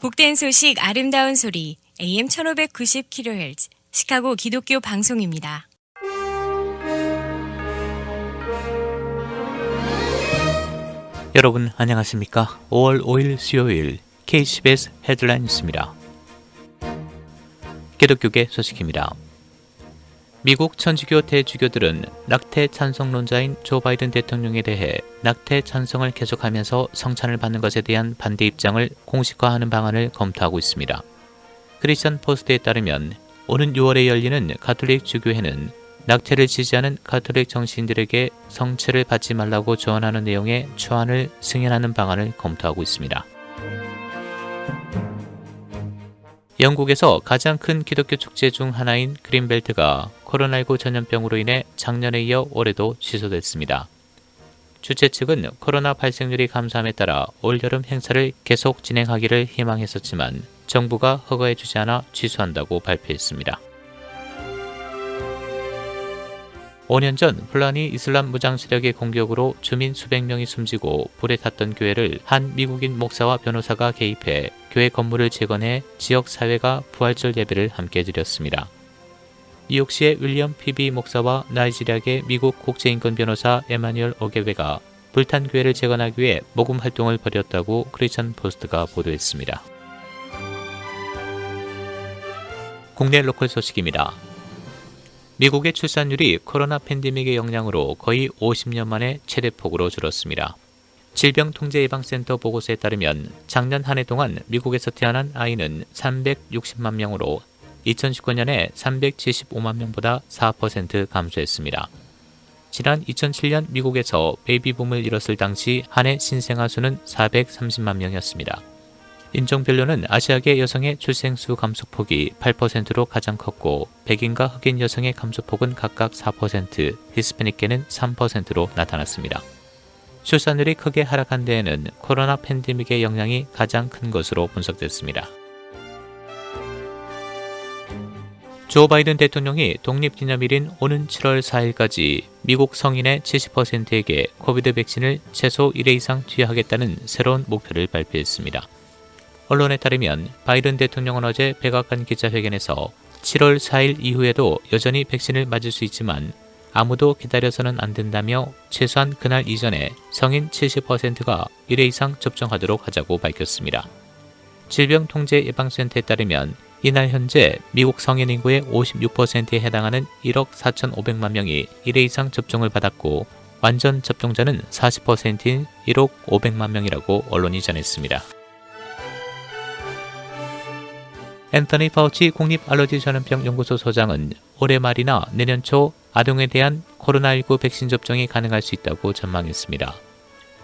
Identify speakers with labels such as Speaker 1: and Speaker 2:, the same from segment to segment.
Speaker 1: 복된 소식 아름다운 소리 AM 1590kHz 시카고 기독교 방송입니다.
Speaker 2: 여러분 안녕하십니까? 5월 5일 수요일 KCBS 헤드라인 뉴스입니다. 기독교계 소식입니다. 미국 천주교 대주교들은 낙태 찬성론자인 조 바이든 대통령에 대해 낙태 찬성을 계속하면서 성찬을 받는 것에 대한 반대 입장을 공식화하는 방안을 검토하고 있습니다. 크리스천 포스트에 따르면 오는 6월에 열리는 가톨릭 주교회는 낙태를 지지하는 가톨릭 정치인들에게 성체를 받지 말라고 조언하는 내용의 초안을 승인하는 방안을 검토하고 있습니다. 영국에서 가장 큰 기독교 축제 중 하나인 그린벨트가 코로나19 전염병으로 인해 작년에 이어 올해도 취소됐습니다. 주최 측은 코로나 발생률이 감소함에 따라 올여름 행사를 계속 진행하기를 희망했었지만 정부가 허가해주지 않아 취소한다고 발표했습니다. 5년 전 플라니 이슬람 무장 세력의 공격으로 주민 수백 명이 숨지고 불에 탔던 교회를 한 미국인 목사와 변호사가 개입해 교회 건물을 재건해 지역 사회가 부활절 예배를 함께 드렸습니다. 뉴욕시의 윌리엄 피비 목사와 나이지리아계 미국 국제인권 변호사 에마뉴엘 오게베가 불탄 교회를 재건하기 위해 모금 활동을 벌였다고 크리스천 포스트가 보도했습니다. 국내 로컬 소식입니다. 미국의 출산율이 코로나 팬데믹의 영향으로 거의 50년 만에 최대폭으로 줄었습니다. 질병통제예방센터 보고서에 따르면 작년 한 해 동안 미국에서 태어난 아이는 360만 명으로 2019년에 375만 명보다 4% 감소했습니다. 지난 2007년 미국에서 베이비붐을 이뤘을 당시 한 해 신생아 수는 430만 명이었습니다. 인종별로는 아시아계 여성의 출생수 감소폭이 8%로 가장 컸고 백인과 흑인 여성의 감소폭은 각각 4%, 히스패닉계는 3%로 나타났습니다. 출산율이 크게 하락한 데에는 코로나 팬데믹의 영향이 가장 큰 것으로 분석됐습니다. 조 바이든 대통령이 독립기념일인 오는 7월 4일까지 미국 성인의 70%에게 코비드 백신을 최소 1회 이상 투여하겠다는 새로운 목표를 발표했습니다. 언론에 따르면 바이든 대통령은 어제 백악관 기자회견에서 7월 4일 이후에도 여전히 백신을 맞을 수 있지만 아무도 기다려서는 안 된다며 최소한 그날 이전에 성인 70%가 1회 이상 접종하도록 하자고 밝혔습니다. 질병통제예방센터에 따르면 이날 현재 미국 성인 인구의 56%에 해당하는 1억 4,500만 명이 1회 이상 접종을 받았고 완전 접종자는 40%인 1억 500만 명이라고 언론이 전했습니다. 앤서니 파우치 국립알러지전염병 연구소 소장은 올해 말이나 내년 초 아동에 대한 코로나19 백신 접종이 가능할 수 있다고 전망했습니다.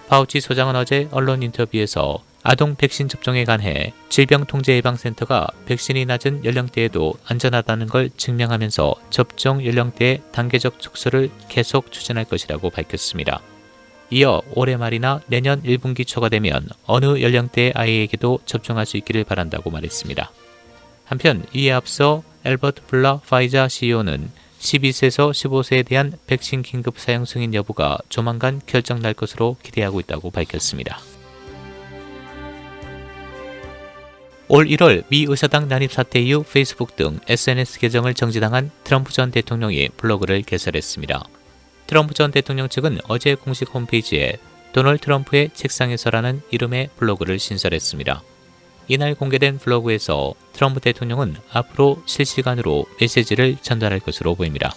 Speaker 2: 파우치 소장은 어제 언론 인터뷰에서 아동 백신 접종에 관해 질병통제예방센터가 백신이 낮은 연령대에도 안전하다는 걸 증명하면서 접종 연령대의 단계적 축소를 계속 추진할 것이라고 밝혔습니다. 이어 올해 말이나 내년 1분기 초가 되면 어느 연령대의 아이에게도 접종할 수 있기를 바란다고 말했습니다. 한편 이에 앞서 엘버트 블라 파이자 CEO는 12세에서 15세에 대한 백신 긴급 사용 승인 여부가 조만간 결정날 것으로 기대하고 있다고 밝혔습니다. 올 1월 미 의사당 난입 사태 이후 페이스북 등 SNS 계정을 정지당한 트럼프 전 대통령이 블로그를 개설했습니다. 트럼프 전 대통령 측은 어제 공식 홈페이지에 도널드 트럼프의 책상에서라는 이름의 블로그를 신설했습니다. 이날 공개된 블로그에서 트럼프 대통령은 앞으로 실시간으로 메시지를 전달할 것으로 보입니다.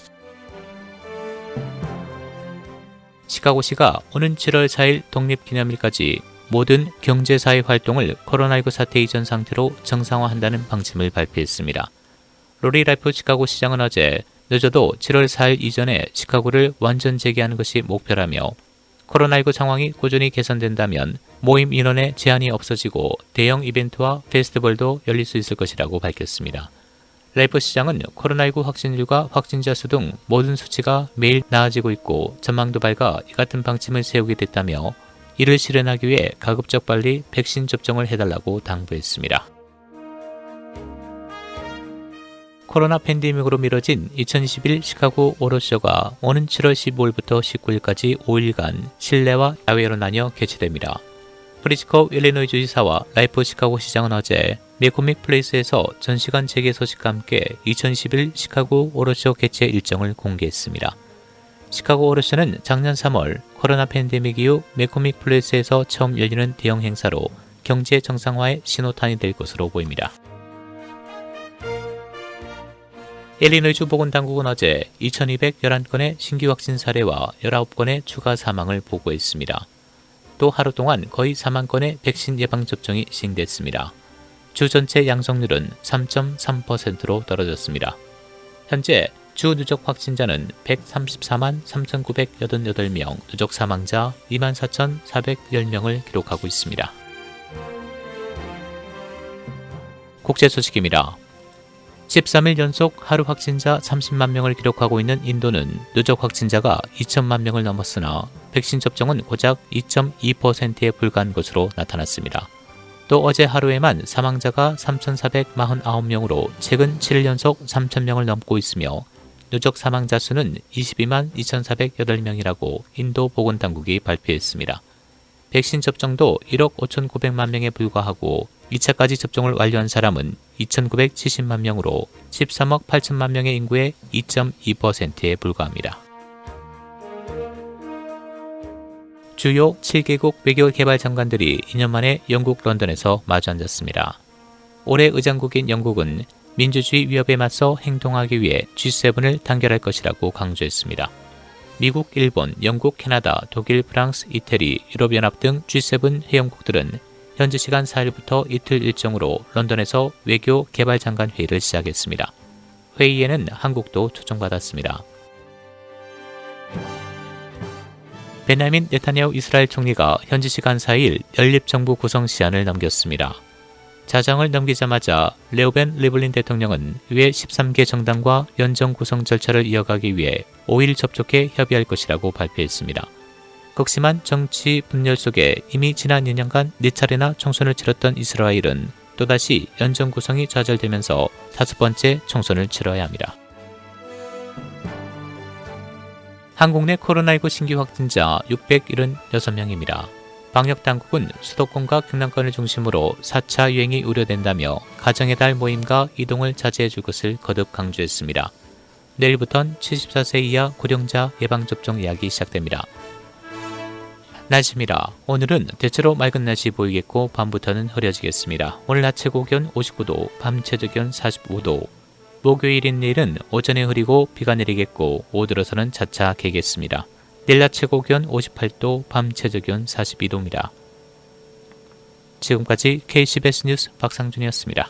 Speaker 2: 시카고시가 오는 7월 4일 독립기념일까지 모든 경제사회 활동을 코로나19 사태 이전 상태로 정상화한다는 방침을 발표했습니다. 로리 라이프 시카고 시장은 어제 늦어도 7월 4일 이전에 시카고를 완전 재개하는 것이 목표라며 코로나19 상황이 꾸준히 개선된다면 모임 인원에 제한이 없어지고 대형 이벤트와 페스티벌도 열릴 수 있을 것이라고 밝혔습니다. 라이프 시장은 코로나19 확진율과 확진자 수 등 모든 수치가 매일 나아지고 있고 전망도 밝아 이 같은 방침을 세우게 됐다며 이를 실현하기 위해 가급적 빨리 백신 접종을 해달라고 당부했습니다. 코로나 팬데믹으로 미뤄진 2021 시카고 오로쇼가 오는 7월 15일부터 19일까지 5일간 실내와 야외로 나뉘어 개최됩니다. 프리츠코 일리노이 주지사와 라이프 시카고 시장은 어제 매코믹 플레이스에서 전시관 재개 소식과 함께 2021 시카고 오로쇼 개최 일정을 공개했습니다. 시카고 오로쇼는 작년 3월 코로나 팬데믹 이후 매코믹 플레이스에서 처음 열리는 대형 행사로 경제 정상화의 신호탄이 될 것으로 보입니다. 일리노이주 보건당국은 어제 2211건의 신규 확진 사례와 19건의 추가 사망을 보고했습니다. 또 하루 동안 거의 4만 건의 백신 예방접종이 시행됐습니다. 주 전체 양성률은 3.3%로 떨어졌습니다. 현재 주 누적 확진자는 134만 3,988명, 누적 사망자 24,410명을 기록하고 있습니다. 국제 소식입니다. 13일 연속 하루 확진자 30만 명을 기록하고 있는 인도는 누적 확진자가 2천만 명을 넘었으나 백신 접종은 고작 2.2%에 불과한 것으로 나타났습니다. 또 어제 하루에만 사망자가 3,449명으로 최근 7일 연속 3,000명을 넘고 있으며 누적 사망자 수는 22만 2,408명이라고 인도 보건당국이 발표했습니다. 백신 접종도 1억 5,900만 명에 불과하고 2차까지 접종을 완료한 사람은 2,970만 명으로 13억 8천만 명의 인구의 2.2%에 불과합니다. 주요 7개국 외교개발 장관들이 2년 만에 영국 런던에서 마주 앉았습니다. 올해 의장국인 영국은 민주주의 위협에 맞서 행동하기 위해 G7을 단결할 것이라고 강조했습니다. 미국, 일본, 영국, 캐나다, 독일, 프랑스, 이태리, 유럽연합 등 G7 회원국들은 현지 시간 4일부터 이틀 일정으로 런던에서 외교 개발 장관 회의를 시작했습니다. 회의에는 한국도 초청받았습니다. 베냐민 네타냐후 이스라엘 총리가 현지 시간 4일 연립정부 구성 시한을 넘겼습니다. 자정을 넘기자마자 레오벤 리블린 대통령은 외 13개 정당과 연정 구성 절차를 이어가기 위해 5일 접촉해 협의할 것이라고 발표했습니다. 극심한 정치 분열 속에 이미 지난 2년간 4차례나 총선을 치렀던 이스라엘은 또다시 연정 구성이 좌절되면서 5번째 총선을 치러야 합니다. 한국 내 코로나19 신규 확진자 676명입니다. 방역당국은 수도권과 경남권을 중심으로 4차 유행이 우려된다며 가정의 달 모임과 이동을 자제해 줄 것을 거듭 강조했습니다. 내일부터는 74세 이하 고령자 예방접종 예약이 시작됩니다. 날씨입니다. 오늘은 대체로 맑은 날씨 보이겠고 밤부터는 흐려지겠습니다. 오늘 낮 최고 기온 59도, 밤 최저 기온 45도. 목요일인 내일은 오전에 흐리고 비가 내리겠고 오후 들어서는 차차 개겠습니다. 내일 낮 최고 기온 58도, 밤 최저 기온 42도입니다. 지금까지 KCBS 뉴스 박상준이었습니다.